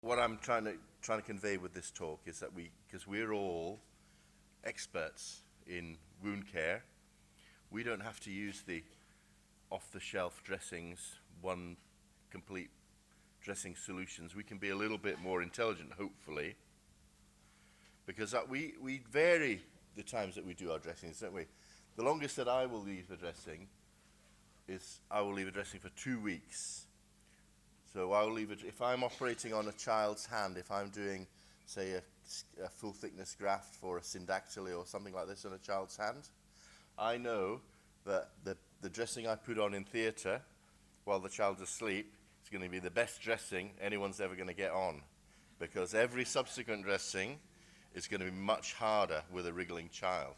what I'm trying to convey with this talk is that because we're all experts in wound care, we don't have to use the off-the-shelf dressings, one complete dressing solutions. We can be a little bit more intelligent, hopefully, because we vary the times that we do our dressings, don't we? The longest that I will leave a dressing is I will leave a dressing for 2 weeks. So I will leave it, if I'm operating on a child's hand, if I'm doing, say, a full thickness graft for a syndactyly or something like this on a child's hand, I know that the dressing I put on in theatre while the child's asleep is going to be the best dressing anyone's ever going to get on, because every subsequent dressing is going to be much harder with a wriggling child.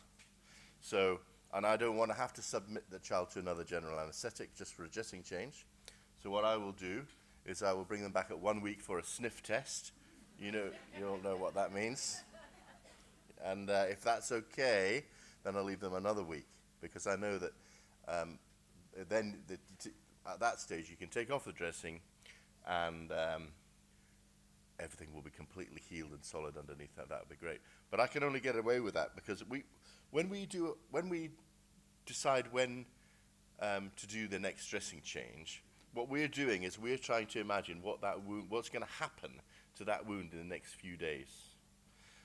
So, and I don't want to have to submit the child to another general anesthetic just for a dressing change. So what I will do is I will bring them back at 1 week for a sniff test. You all know what that means. And if that's okay, then I'll leave them another week, because I know that then at that stage you can take off the dressing and everything will be completely healed and solid underneath that. That would be great. But I can only get away with that because when we decide when to do the next dressing change, what we're doing is we're trying to imagine what's going to happen to that wound in the next few days.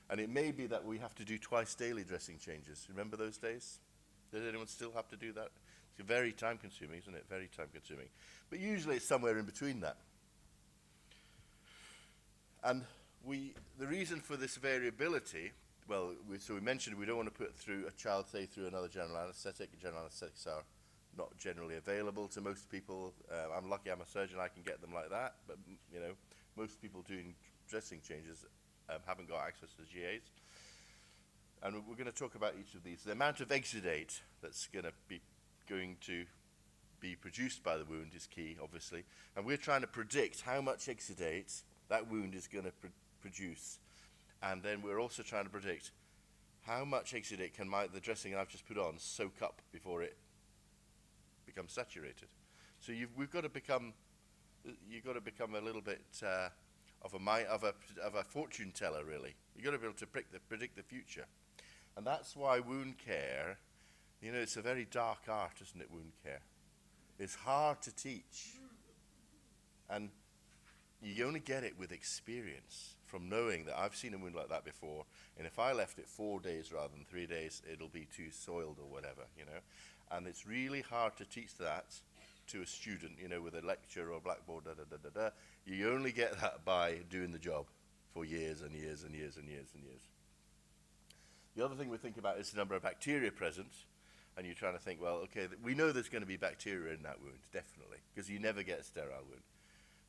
And it may be that we have to do twice daily dressing changes. Remember those days? Does anyone still have to do that? It's very time consuming, isn't it? Very time consuming. But usually it's somewhere in between that. And the reason for this variability, well, so we mentioned we don't want to put through a child, say, through another general anesthetic. General anesthetics are not generally available to most people. I'm lucky I'm a surgeon, I can get them like that, but most people doing dressing changes haven't got access to GAs. And we're going to talk about each of these. The amount of exudate that's going to be produced by the wound is key, obviously. And we're trying to predict how much exudate that wound is going to produce. And then we're also trying to predict how much exudate can the dressing I've just put on soak up before it becomes saturated. So you've got to become a little bit of a fortune teller, really. You've got to be able to predict the future. And that's why wound care, it's a very dark art, isn't it, wound care? It's hard to teach. And you only get it with experience, from knowing that I've seen a wound like that before, and if I left it 4 days rather than 3 days, it'll be too soiled or whatever, And it's really hard to teach that to a student, with a lecture or blackboard, You only get that by doing the job for years and years and years and years and years. The other thing we think about is the number of bacteria present, and you're trying to think, well, okay, we know there's going to be bacteria in that wound, definitely, because you never get a sterile wound.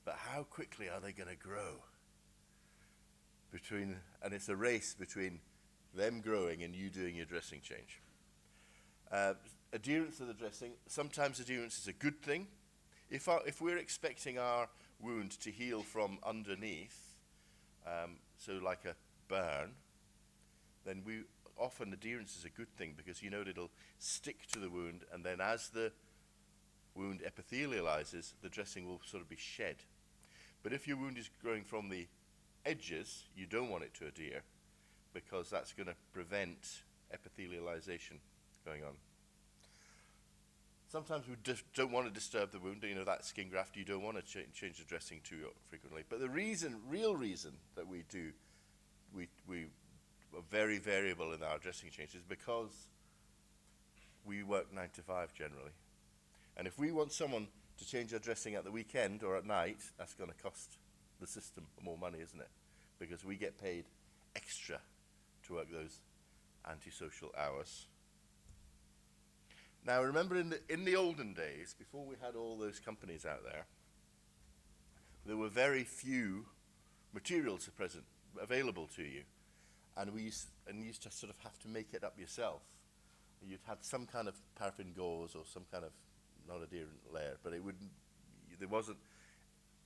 But how quickly are they going to grow? And it's a race between them growing and you doing your dressing change. Adherence to the dressing. Sometimes adherence is a good thing. If we're expecting our wound to heal from underneath, so like a burn, then often adherence is a good thing, because it'll stick to the wound, and then as the wound epithelializes, the dressing will sort of be shed. But if your wound is growing from the edges, you don't want it to adhere, because that's going to prevent epithelialization going on. Sometimes we don't want to disturb the wound. That skin graft, you don't want to change the dressing too frequently. But the real reason that we are very variable in our dressing changes is because we work 9 to 5 generally. And if we want someone to change their dressing at the weekend or at night, that's going to cost the system more money, isn't it? Because we get paid extra to work those antisocial hours. Now, remember in the olden days, before we had all those companies out there were very few materials available to you, and you used to sort of have to make it up yourself. You'd had some kind of paraffin gauze or some kind of non-adherent layer, but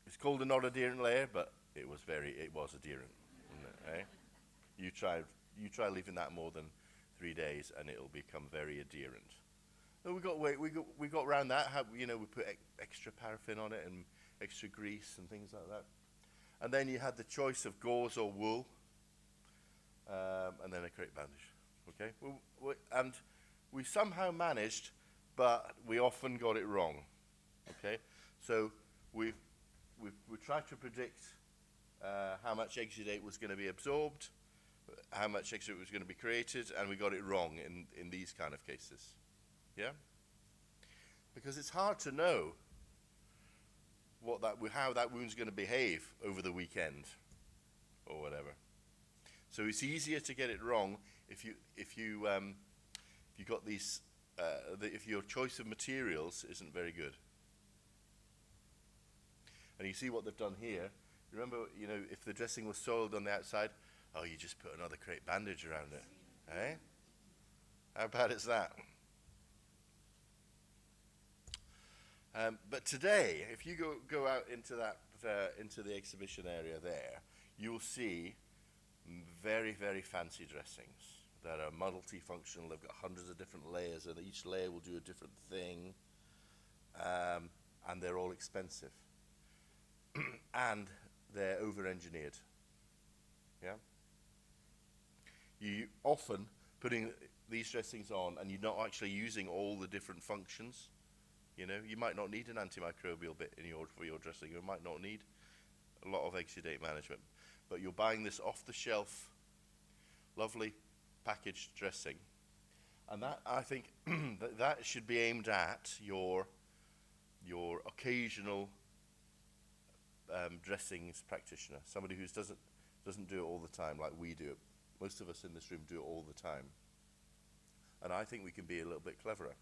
it's called a non-adherent layer, but it was adherent, wasn't it, eh? You try leaving that more than 3 days and it'll become very adherent. So we got around that. We put extra paraffin on it and extra grease and things like that. And then you had the choice of gauze or wool, and then a crepe bandage. Okay, and we somehow managed, but we often got it wrong. Okay, so we tried to predict how much exudate was going to be absorbed, how much exudate was going to be created, and we got it wrong in these kind of cases. Yeah, because it's hard to know how that wound's going to behave over the weekend or whatever. So it's easier to get it wrong if got these if your choice of materials isn't very good. And you see what they've done here. Remember, if the dressing was soiled on the outside, oh, you just put another crepe bandage around it, eh? How bad is that? But today, if you go out into into the exhibition area there, you'll see very, very fancy dressings that are multifunctional. They've got hundreds of different layers, and each layer will do a different thing, and they're all expensive, and they're over-engineered. Yeah. You often putting these dressings on, and you're not actually using all the different functions. You might not need an antimicrobial bit for your dressing. You might not need a lot of exudate management, but you're buying this off-the-shelf, lovely packaged dressing, and that, I think, that should be aimed at your occasional dressings practitioner, somebody who doesn't do it all the time like we do it. Most of us in this room do it all the time, and I think we can be a little bit cleverer.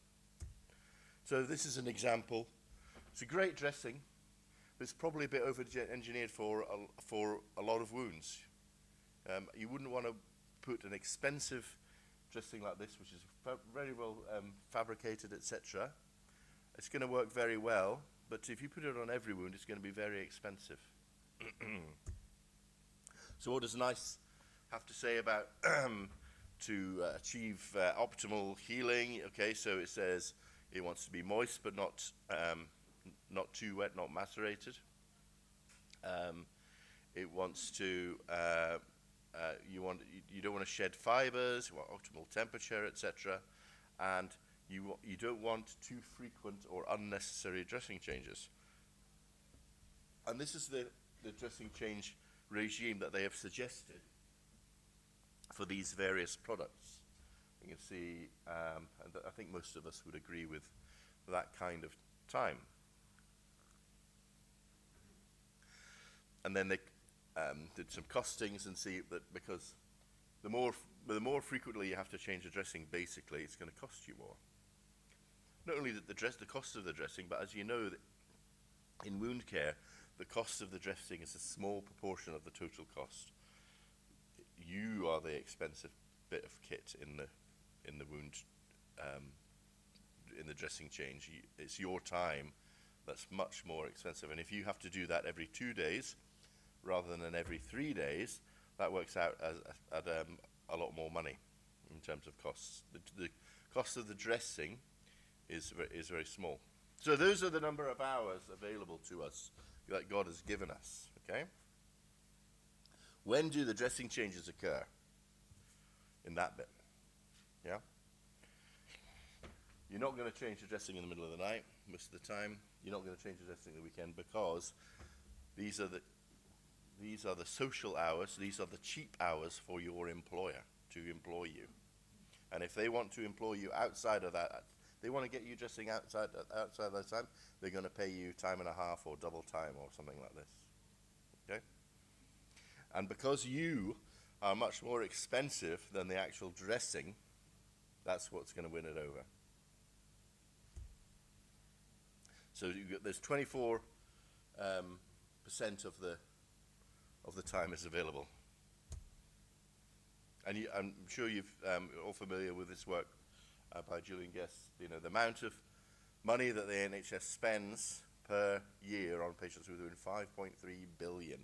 So this is an example. It's a great dressing, but it's probably a bit over-engineered for a lot of wounds. You wouldn't want to put an expensive dressing like this, which is very well fabricated, etc. It's going to work very well, but if you put it on every wound, it's going to be very expensive. So what does NICE have to say about to achieve optimal healing? Okay, so it says it wants to be moist, but not too wet, not macerated. It wants to you don't want to shed fibers. You want optimal temperature, etc. And you don't want too frequent or unnecessary dressing changes. And this is the dressing change regime that they have suggested for these various products. You can see, and I think most of us would agree with that kind of time. And then they did some costings and see that because the more frequently you have to change a dressing, basically, it's going to cost you more. Not only the cost of the dressing, but as you know, that in wound care, the cost of the dressing is a small proportion of the total cost. You are the expensive bit of kit in the wound, in the dressing change. It's your time that's much more expensive. And if you have to do that every 2 days rather than every 3 days, that works out at a lot more money in terms of costs. The cost of the dressing is very small. So those are the number of hours available to us that God has given us. Okay. When do the dressing changes occur? In that bit. Yeah? You're not going to change the dressing in the middle of the night most of the time. You're not going to change the dressing the weekend because these are the social hours, these are the cheap hours for your employer to employ you. And if they want to employ you outside of that, they want to get you dressing outside of that time, they're going to pay you time and a half or double time or something like this. Okay? And because you are much more expensive than the actual dressing, that's what's going to win it over. So there's 24% of the time is available. And I'm sure you're all familiar with this work by Julian Guest. The amount of money that the NHS spends per year on patients with wounds, £5.3 billion.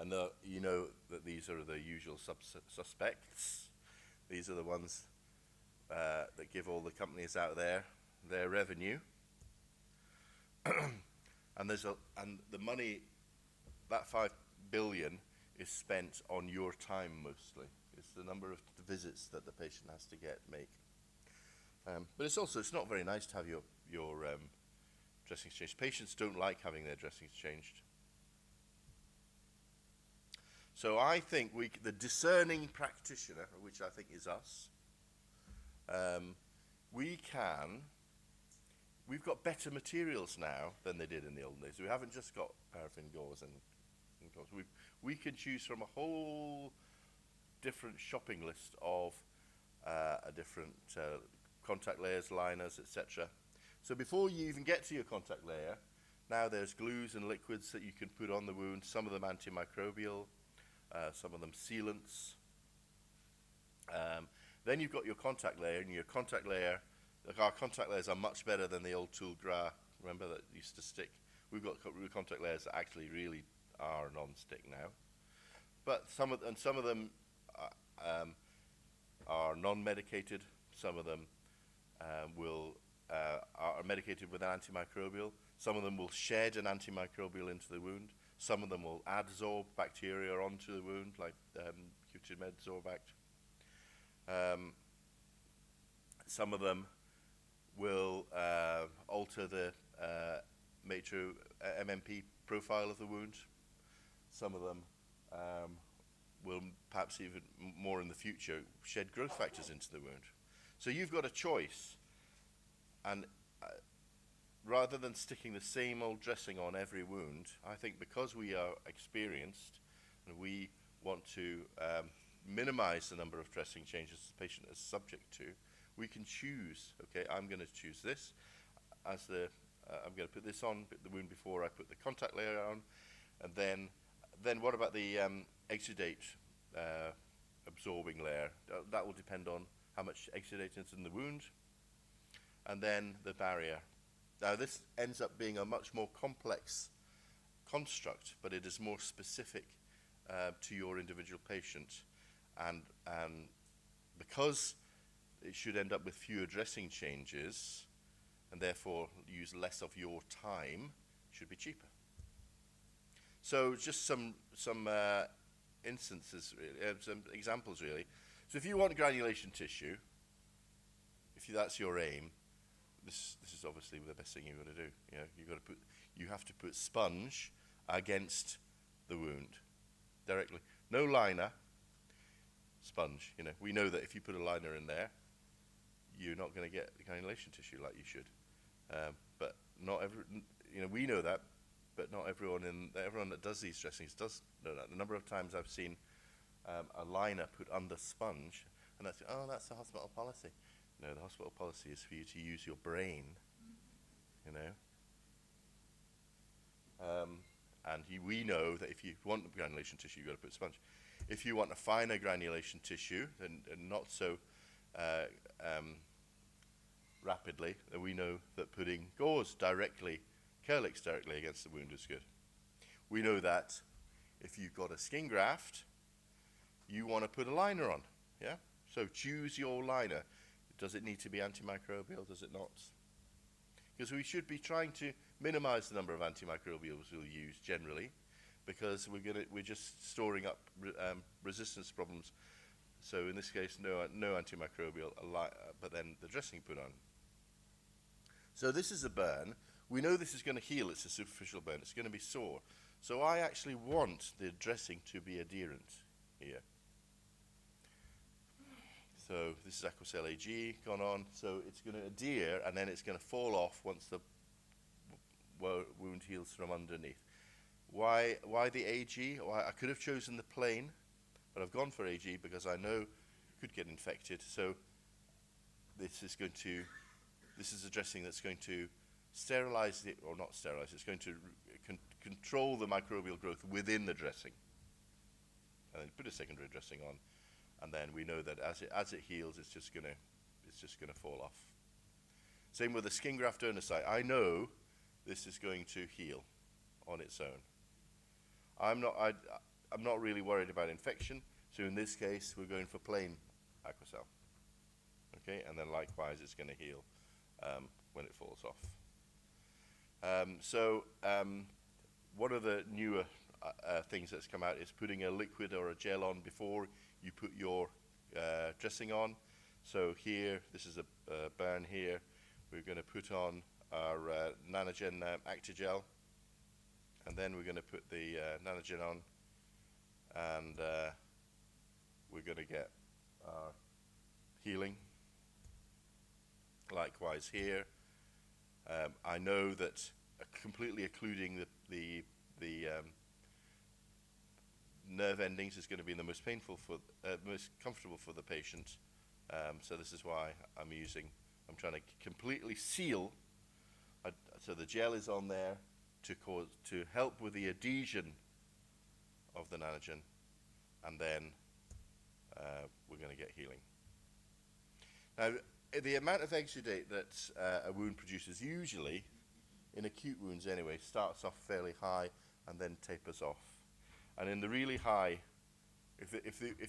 And you know that these are the usual suspects. These are the ones that give all the companies out there their revenue. And and the money, that 5 billion, is spent on your time mostly. It's the number of visits that the patient has to make. But it's not very nice to have your dressings changed. Patients don't like having their dressings changed. So I think the discerning practitioner, which I think is us, we've got better materials now than they did in the old days. We haven't just got paraffin gauze and gauze. We can choose from a whole different shopping list of different contact layers, liners, etc. So before you even get to your contact layer, now there's glues and liquids that you can put on the wound, some of them antimicrobial, some of them sealants. Then you've got your contact layer, and your contact layer, like our contact layers are much better than the old tool gras, remember, that used to stick. We've got contact layers that actually really are non-stick now. But some of them are non-medicated, some of them are medicated with an antimicrobial, some of them will shed an antimicrobial into the wound, some of them will adsorb bacteria onto the wound, like Q2med Zorbact. Some of them will alter the MMP profile of the wound. Some of them will perhaps even more in the future shed growth factors into the wound. So you've got a choice, and rather than sticking the same old dressing on every wound, I think because we are experienced and we want to minimize the number of dressing changes the patient is subject to, we can choose, okay, I'm going to choose this as I'm going to put this on the wound before I put the contact layer on, and then what about the exudate absorbing layer? That will depend on how much exudate is in the wound, and then the barrier. Now this ends up being a much more complex construct, but it is more specific to your individual patient, and because it should end up with fewer dressing changes and therefore use less of your time, it should be cheaper. So just some instances, really, some examples really. So if you want granulation tissue, if that's your aim, this is obviously the best thing you've got to do. You know, you have to put sponge against the wound directly. No liner, sponge. You know, we know that if you put a liner in there, you're not going to get the granulation tissue like you should. But not every, you know, we know that, but not everyone that does these dressings does know that. The number of times I've seen a liner put under sponge, and that's the hospital policy. No, the hospital policy is for you to use your brain, you know. And we know that if you want granulation tissue, you've got to put sponge. If you want a finer granulation tissue, and not so rapidly, then we know that putting gauze directly, Kerlix directly against the wound is good. We know that if you've got a skin graft, you want to put a liner on, yeah? So choose your liner. Does it need to be antimicrobial? Does it not? Because we should be trying to minimize the number of antimicrobials we'll use generally, because we're just storing up resistance problems. So in this case, no antimicrobial, but then the dressing put on. So this is a burn. We know this is going to heal. It's a superficial burn. It's going to be sore. So I actually want the dressing to be adherent here. So this is Aquacel AG gone on. So it's going to adhere, and then it's going to fall off once the wound heals from underneath. Why the AG? Well, I could have chosen the plain, but I've gone for AG because I know it could get infected. So this is a dressing that's going to sterilize it, or not sterilize, it's going to control the microbial growth within the dressing. And then put a secondary dressing on, and then we know that as it heals, it's just gonna fall off. Same with the skin graft donor site. I know this is going to heal on its own. I'm not really worried about infection, so in this case we're going for plain Aquacel. Okay, and then likewise it's going to heal when it falls off. One of the newer things that's come out is putting a liquid or a gel on before you put your dressing on. So here, this is a burn here. We're going to put on our Nanogen Actigel, and then we're going to put the Nanogen on, and we're going to get our healing. Likewise here. I know that completely occluding the nerve endings is going to be the most painful most comfortable for the patient. So this is why I'm trying to completely seal. So the gel is on there to help with the adhesion of the Nanogen, and then we're going to get healing. Now, the amount of exudate that a wound produces, usually in acute wounds anyway, starts off fairly high and then tapers off. And in the really high, if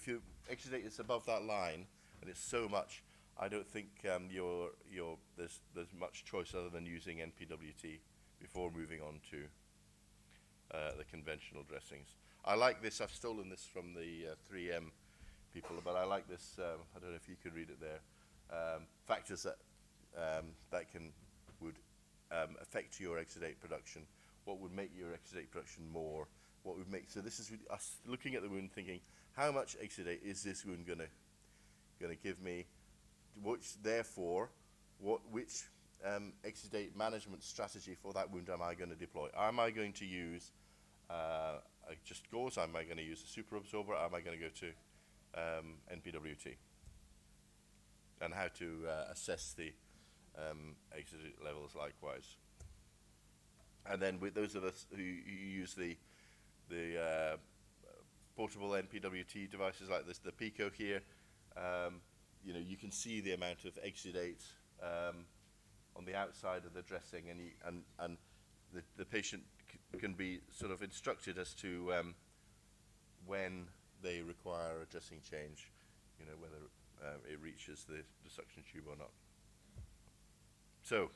your exudate is above that line and it's so much, I don't think there's much choice other than using NPWT before moving on to the conventional dressings. I like this. I've stolen this from the 3M people, but I like this. I don't know if you can read it there. Factors that would affect your exudate production. What would make your exudate production more? What would make, so this is us looking at the wound, thinking, how much exudate is this wound gonna give me? Which exudate management strategy for that wound am I going to deploy? Am I going to use just gauze? Am I going to use a super absorber? Am I going to go to NPWT? And how to assess the exudate levels likewise. And then with those of us who use the portable NPWT devices like this, the Pico here, you can see the amount of exudate on the outside of the dressing, and the patient can be sort of instructed as to when they require a dressing change, whether it reaches the suction tube or not. So,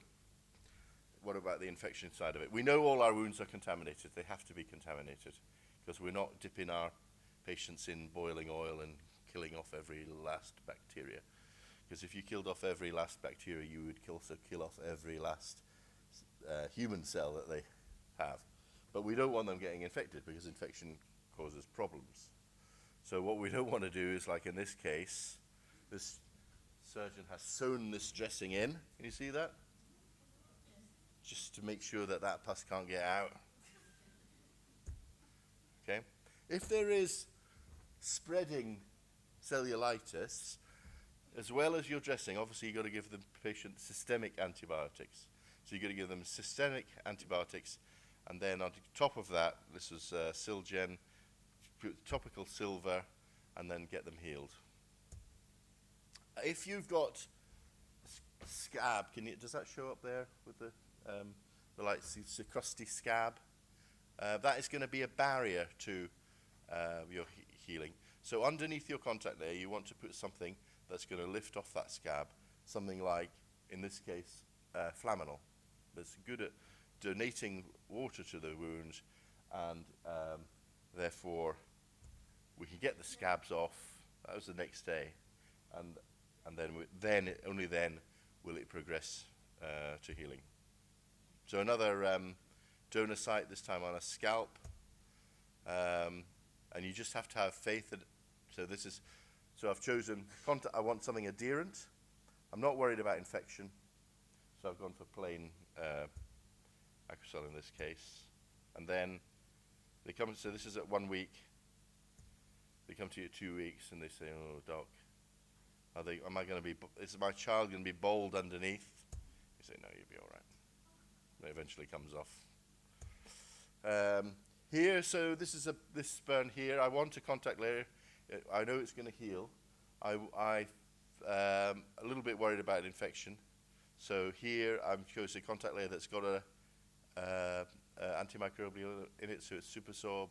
what about the infection side of it? We know all our wounds are contaminated. They have to be contaminated because we're not dipping our patients in boiling oil and killing off every last bacteria. Because if you killed off every last bacteria, you would also kill off every last human cell that they have. But we don't want them getting infected because infection causes problems. So what we don't want to do is, like in this case, this surgeon has sewn this dressing in. Can you see that? Just to make sure that that pus can't get out. Okay? If there is spreading cellulitis, as well as your dressing, obviously you've got to give the patient systemic antibiotics. So you've got to give them systemic antibiotics, and then on top of that, this is Silgen, topical silver, and then get them healed. If you've got scab, does that show up there with the lights? It's a crusty scab. That is going to be a barrier to your healing. So underneath your contact layer, you want to put something that's going to lift off that scab, something like, in this case, Flaminol. That's good at donating water to the wound, and therefore we can get the scabs off. That was the next day, and only then will it progress to healing. So another donor site, this time on a scalp, and you just have to have faith. So I've chosen, I want something adherent. I'm not worried about infection, so I've gone for plain Acrosol in this case. And then they come, so this is at 1 week. They come to you at 2 weeks and they say, oh, doc, is my child going to be bald underneath? You say, no, you'll be all right. It eventually comes off. Here, so this burn here, I want a contact layer. I know it's going to heal. I'm a little bit worried about infection. So here I'm choosing a contact layer that's got a antimicrobial in it, so it's Supersorb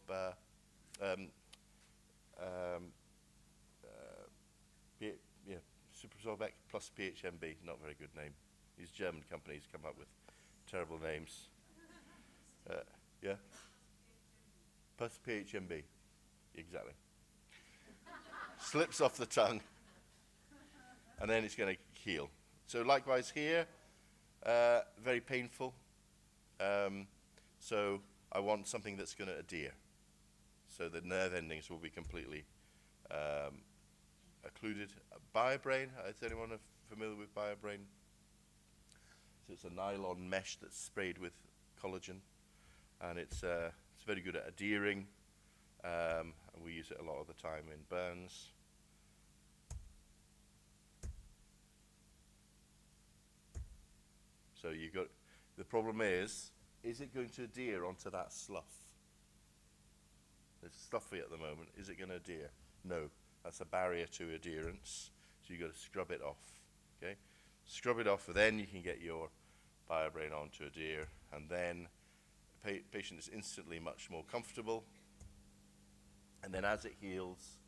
Supersorb plus PHMB, not a very good name. These German companies come up with terrible names. Yeah? Plus PHMB. Exactly. Slips off the tongue, and then it's going to heal. So likewise here, very painful. So I want something that's going to adhere. So the nerve endings will be completely occluded. BioBrain, is anyone familiar with BioBrain? So it's a nylon mesh that's sprayed with collagen, and it's very good at adhering, and we use it a lot of the time in burns. So you got, the problem is it going to adhere onto that slough? It's stuffy at the moment. Is it going to adhere? No, that's a barrier to adherence. So you've got to scrub it off. Okay, scrub it off, and then you can get your BioBrain on to adhere, and then the patient is instantly much more comfortable. And then as it heals,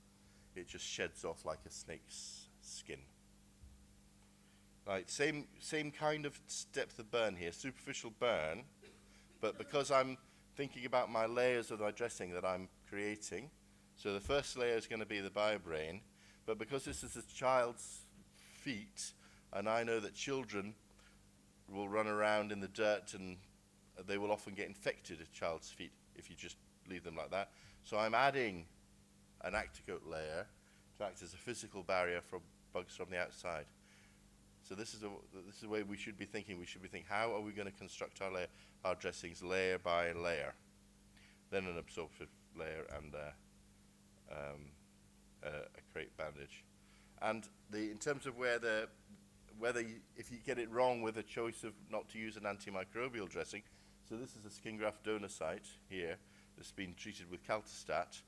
it just sheds off like a snake's skin. Right, same kind of depth of burn here, superficial burn, but because I'm thinking about my layers of my dressing that I'm creating, so the first layer is going to be the BioBrain, but because this is a child's feet, and I know that children will run around in the dirt and they will often get infected at child's feet if you just leave them like that. So I'm adding an Acticoat layer to act as a physical barrier for bugs from the outside. So this is the way we should be thinking. We should be thinking, how are we going to construct our dressings layer by layer? Then an absorptive layer and a crepe bandage. And in terms of if you get it wrong with a choice of not to use an antimicrobial dressing, so this is a skin graft donor site here that's been treated with calcistat,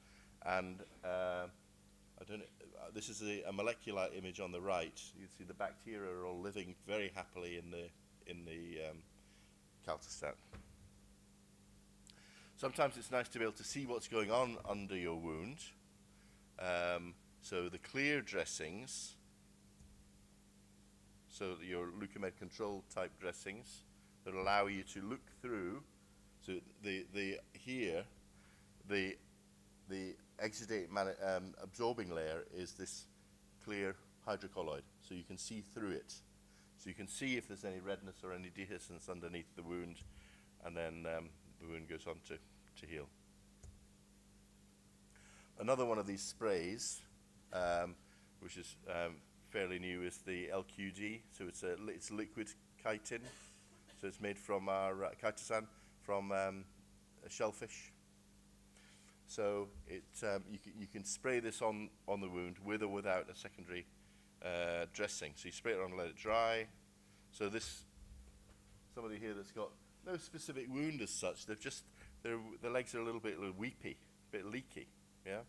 and I don't know, this is a MolecuLight image on the right. You can see the bacteria are all living very happily in the calcistat. Sometimes it's nice to be able to see what's going on under your wound. So the clear dressings, so your Leukomed control type dressings that allow you to look through. So the exudate absorbing layer is this clear hydrocolloid, so you can see through it. So you can see if there's any redness or any dehiscence underneath the wound, and then the wound goes on to heal. Another one of these sprays, which is fairly new, is the LQD. So it's liquid chitin. So it's made from our chitosan from a shellfish. So you can spray this on the wound with or without a secondary dressing. So you spray it on and let it dry. So somebody here that's got no specific wound as such, the legs are a little weepy, a bit leaky, yeah?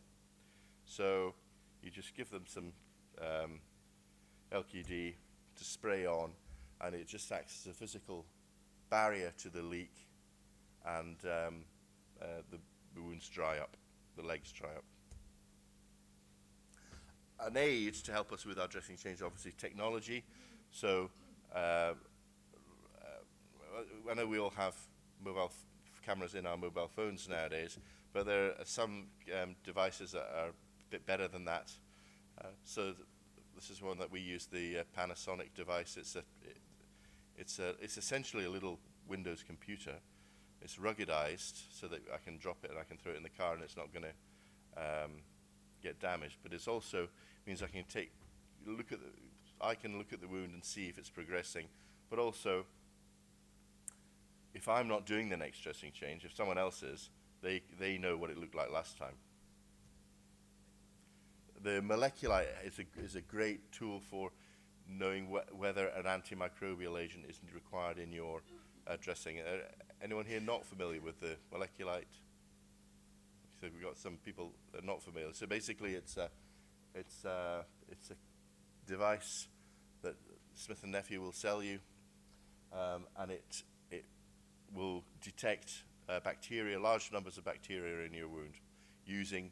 So you just give them some LQD to spray on, and it just acts as a physical barrier to the leak, and the wounds dry up, the legs dry up. An aid to help us with our dressing change, obviously technology. So I know we all have mobile cameras in our mobile phones nowadays, but there are some devices that are a bit better than that. So this is one that we use, the Panasonic device. It's essentially a little Windows computer. It's ruggedized so that I can drop it and I can throw it in the car and it's not going to get damaged. But it also means I can look at the wound and see if it's progressing. But also, if I'm not doing the next dressing change, if someone else is, they know what it looked like last time. The MolecuLight is a great tool for knowing whether an antimicrobial agent is required in your dressing. Anyone here not familiar with the MolecuLight? So we've got some people that are not familiar. So basically, it's a device that Smith & Nephew will sell you, and it will detect bacteria, large numbers of bacteria in your wound, using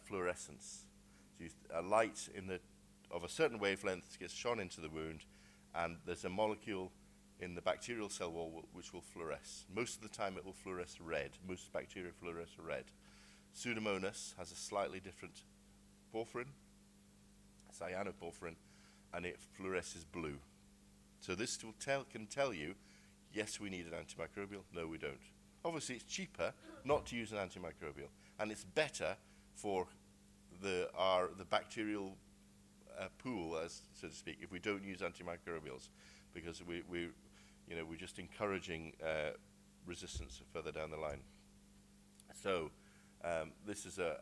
fluorescence. So a light of a certain wavelength gets shone into the wound, and there's a molecule in the bacterial cell wall, which will fluoresce. Most of the time it will fluoresce red. Most bacteria fluoresce red. Pseudomonas has a slightly different porphyrin, cyanoporphyrin, and it fluoresces blue. So this will can tell you, yes, we need an antimicrobial, no, we don't. Obviously, it's cheaper not to use an antimicrobial, and it's better for the bacterial pool, as so to speak, if we don't use antimicrobials, because we're just encouraging resistance further down the line. So this is a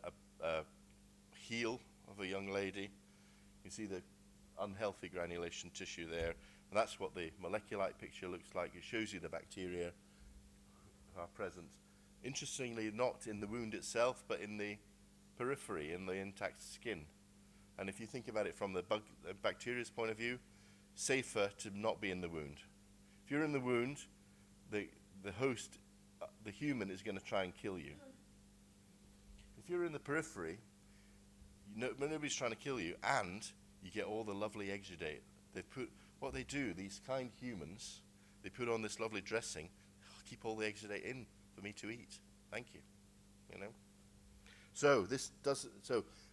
heel of a young lady. You see the unhealthy granulation tissue there, and that's what the MolecuLight picture looks like. It shows you the bacteria are present. Interestingly, not in the wound itself, but in the periphery, in the intact skin. And if you think about it from the bacteria's point of view, safer to not be in the wound. If you're in the wound, the host, the human, is going to try and kill you. If you're in the periphery, nobody's trying to kill you, and you get all the lovely exudate. What they do, these kind humans, they put on this lovely dressing, keep all the exudate in for me to eat. Thank you. So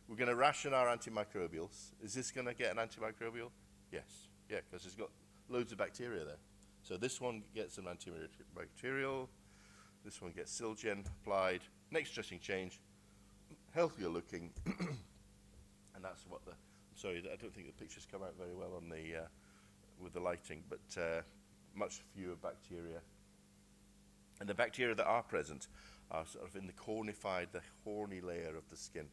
we're going to ration our antimicrobials. Is this going to get an antimicrobial? Yes. Yeah, because it's got loads of bacteria there. So this one gets an antibacterial. This one gets Silgen applied. Next dressing change, healthier looking. And that's what I'm sorry, I don't think the pictures come out very well on the with the lighting, but much fewer bacteria. And the bacteria that are present are sort of in the cornified, the horny layer of the skin.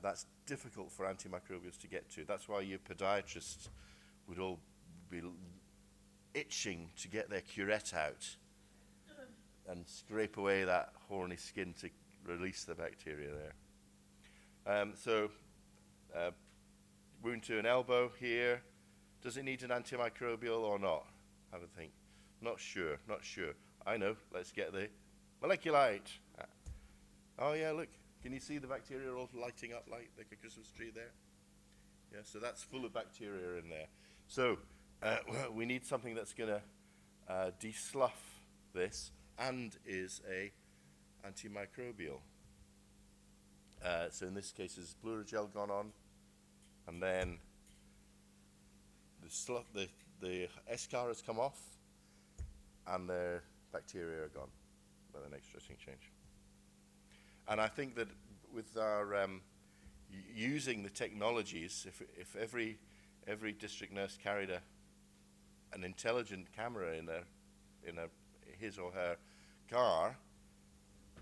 That's difficult for antimicrobials to get to. That's why your podiatrists would all be itching to get their curette out and scrape away that horny skin to release the bacteria there. Wound to an elbow here. Does it need an antimicrobial or not? Have a think. Not sure. I know. Let's get the MolecuLight. Oh yeah, look. Can you see the bacteria all lighting up like a Christmas tree there? Yeah, so that's full of bacteria in there. So we need something that's going to deslough this and is a antimicrobial. So in this case, is Plurigel gone on, and then the eschar has come off, and the bacteria are gone by the next dressing change. And I think that with our using the technologies, if every district nurse carried an intelligent camera in his or her car,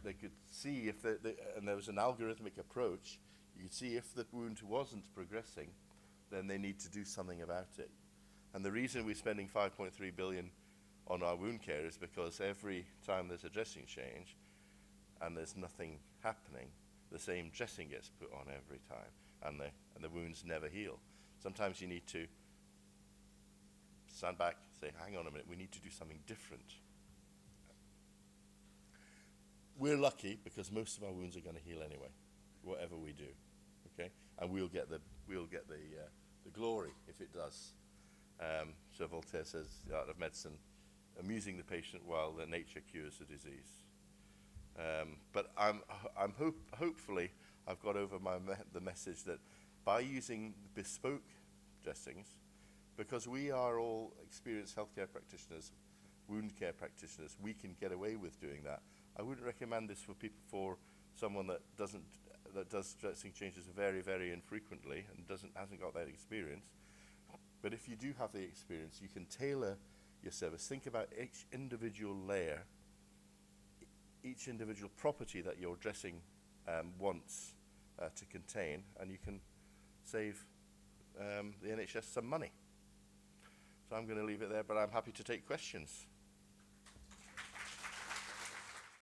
they could see if and there was an algorithmic approach, you could see if the wound wasn't progressing, then they need to do something about it. And the reason we're spending 5.3 billion on our wound care is because every time there's a dressing change and there's nothing happening, the same dressing gets put on every time, and the wounds never heal. Sometimes you need to stand back, say, hang on a minute, we need to do something different. We're lucky because most of our wounds are going to heal anyway, whatever we do, okay? And we'll get the glory if it does. So Voltaire says, the art of medicine, amusing the patient while the nature cures the disease. But hopefully I've got over the message that by using bespoke dressings, because we are all experienced healthcare practitioners, wound care practitioners, we can get away with doing that. I wouldn't recommend this for someone that does dressing changes very, very infrequently and hasn't got that experience. But if you do have the experience, you can tailor your service. Think about each individual layer, each individual property that your dressing wants to contain, and you can save the NHS some money. So I'm going to leave it there, but I'm happy to take questions.